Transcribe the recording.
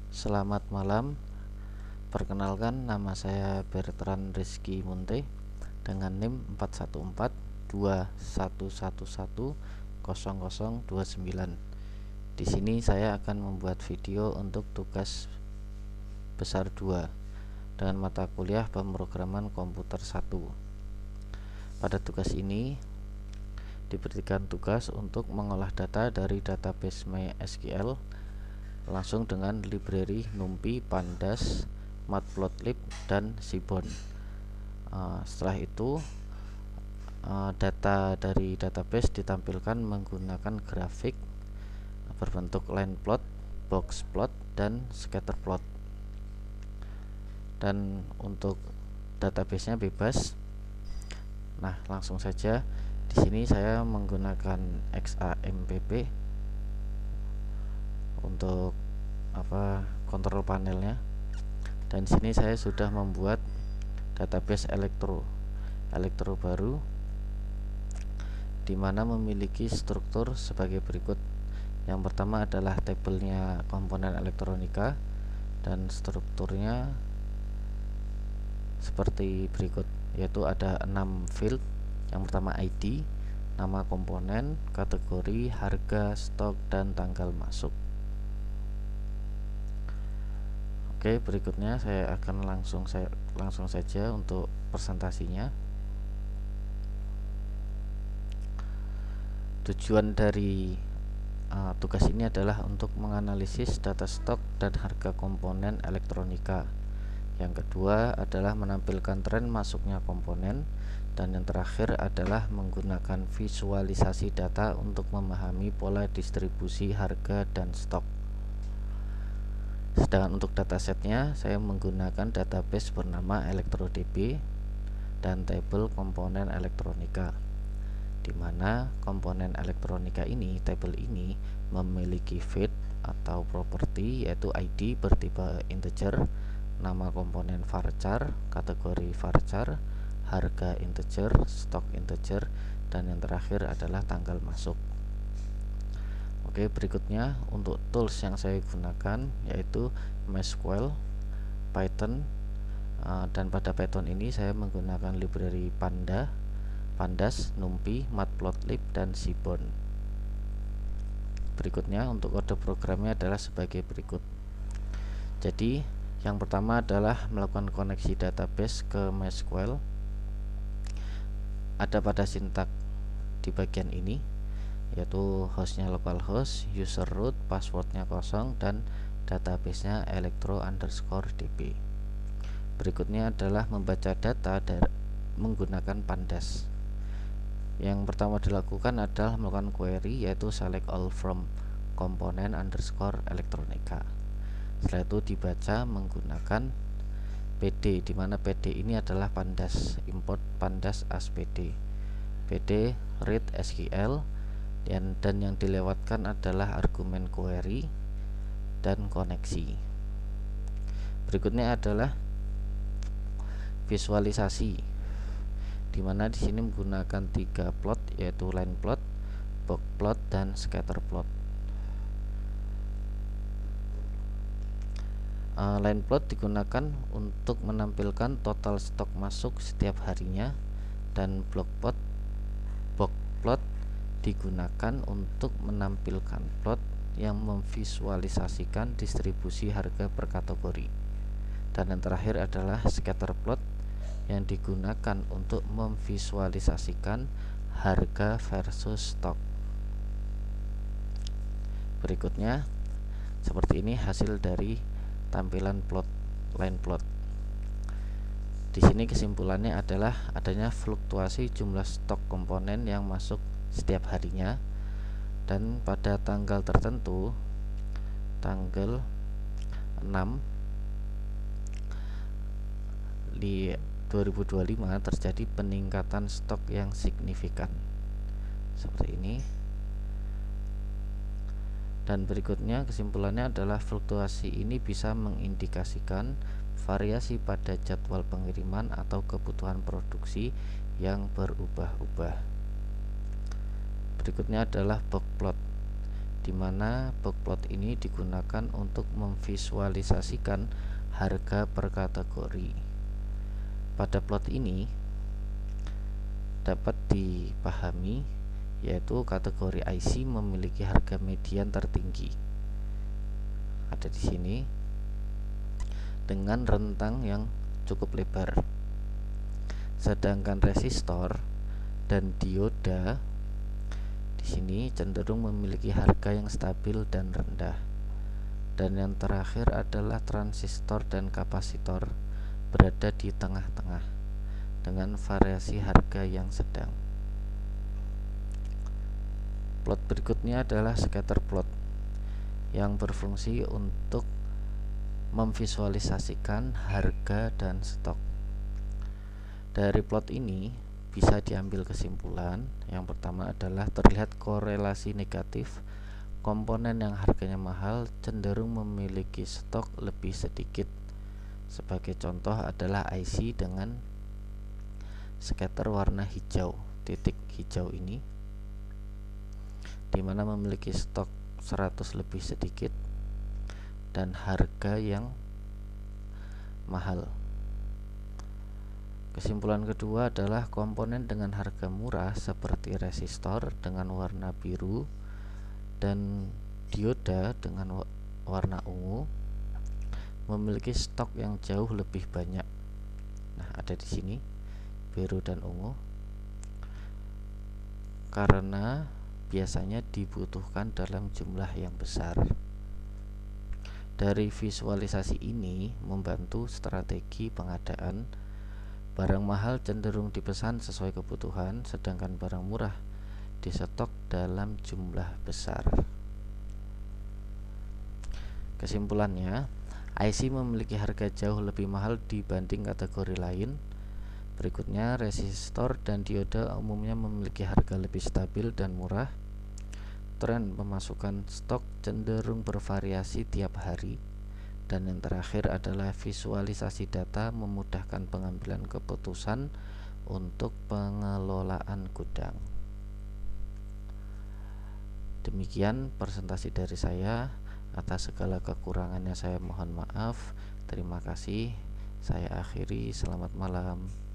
Selamat malam, perkenalkan nama saya Bertrand Rizky Munte dengan NIM 41421110029. Di sini saya akan membuat video untuk tugas besar 2 dengan mata kuliah pemrograman komputer 1. Pada tugas ini diberikan tugas untuk mengolah data dari database MySQL langsung dengan library NumPy, Pandas, Matplotlib, dan Seaborn. Setelah itu data dari database ditampilkan menggunakan grafik berbentuk line plot, box plot, dan scatter plot. Dan untuk databasenya bebas. Nah, langsung saja. Di sini saya menggunakan XAMPP untuk kontrol panelnya. Dan di sini saya sudah membuat database elektro baru, di mana memiliki struktur sebagai berikut. Yang pertama adalah tabelnya komponen elektronika, dan strukturnya seperti berikut, yaitu ada 6 field. Yang pertama ID, nama komponen, kategori, harga, stok, dan tanggal masuk. Oke, berikutnya saya akan langsung saja untuk presentasinya. Tujuan dari tugas ini adalah untuk menganalisis data stok dan harga komponen elektronika. Yang kedua adalah menampilkan tren masuknya komponen, dan yang terakhir adalah menggunakan visualisasi data untuk memahami pola distribusi harga dan stok. Sedangkan untuk datasetnya saya menggunakan database bernama ElectroDB dan tabel komponen elektronika, di mana komponen elektronika ini, tabel ini memiliki feed atau properti, yaitu ID bertipe integer, nama komponen varchar, kategori varchar, harga integer, stok integer, dan yang terakhir adalah tanggal masuk. Oke, berikutnya untuk tools yang saya gunakan yaitu MySQL, Python, dan pada Python ini saya menggunakan library Pandas, NumPy, Matplotlib, dan Seaborn. Berikutnya untuk kode programnya adalah sebagai berikut. Jadi yang pertama adalah melakukan koneksi database ke MySQL. Ada pada sintak di bagian ini, yaitu hostnya localhost, user root, passwordnya kosong, dan databasenya electro_db. Berikutnya adalah membaca data menggunakan Pandas. Yang pertama dilakukan adalah melakukan query, yaitu select all from component_elektronika. Setelah itu dibaca menggunakan PD, di mana PD ini adalah Pandas, import Pandas as PD, PD read SQL, dan yang dilewatkan adalah argumen query dan koneksi. Berikutnya adalah visualisasi, di mana di sini menggunakan 3 plot, yaitu line plot, box plot, dan scatter plot. Line plot digunakan untuk menampilkan total stok masuk setiap harinya, dan box plot digunakan untuk menampilkan plot yang memvisualisasikan distribusi harga per kategori. Dan yang terakhir adalah scatter plot yang digunakan untuk memvisualisasikan harga versus stok. Berikutnya seperti ini hasil dari tampilan line plot. Di sini kesimpulannya adalah adanya fluktuasi jumlah stok komponen yang masuk setiap harinya, dan pada tanggal tertentu, tanggal 6 di 2025 terjadi peningkatan stok yang signifikan seperti ini. Dan berikutnya kesimpulannya adalah fluktuasi ini bisa mengindikasikan variasi pada jadwal pengiriman atau kebutuhan produksi yang berubah-ubah. Berikutnya adalah box plot, di mana box plot ini digunakan untuk memvisualisasikan harga per kategori. Pada plot ini dapat dipahami yaitu kategori IC memiliki harga median tertinggi, ada di sini dengan rentang yang cukup lebar, sedangkan resistor dan dioda di sini cenderung memiliki harga yang stabil dan rendah. Dan yang terakhir adalah transistor dan kapasitor berada di tengah-tengah dengan variasi harga yang sedang. Plot berikutnya adalah scatter plot yang berfungsi untuk memvisualisasikan harga dan stok. Dari plot ini bisa diambil kesimpulan. Yang pertama adalah terlihat korelasi negatif. Komponen yang harganya mahal cenderung memiliki stok lebih sedikit. Sebagai contoh adalah IC dengan scatter warna hijau, titik hijau ini, dimana memiliki stok 100 lebih sedikit dan harga yang mahal. Kesimpulan kedua adalah komponen dengan harga murah seperti resistor dengan warna biru dan dioda dengan warna ungu memiliki stok yang jauh lebih banyak. Nah, ada di sini biru dan ungu karena biasanya dibutuhkan dalam jumlah yang besar. Dari visualisasi ini membantu strategi pengadaan. Barang mahal cenderung dipesan sesuai kebutuhan, sedangkan barang murah disetok dalam jumlah besar. Kesimpulannya, IC memiliki harga jauh lebih mahal dibanding kategori lain. Berikutnya, resistor dan dioda umumnya memiliki harga lebih stabil dan murah. Tren pemasukan stok cenderung bervariasi tiap hari. Dan yang terakhir adalah visualisasi data memudahkan pengambilan keputusan untuk pengelolaan gudang. Demikian presentasi dari saya. Atas segala kekurangannya saya mohon maaf. Terima kasih. Saya akhiri. Selamat malam.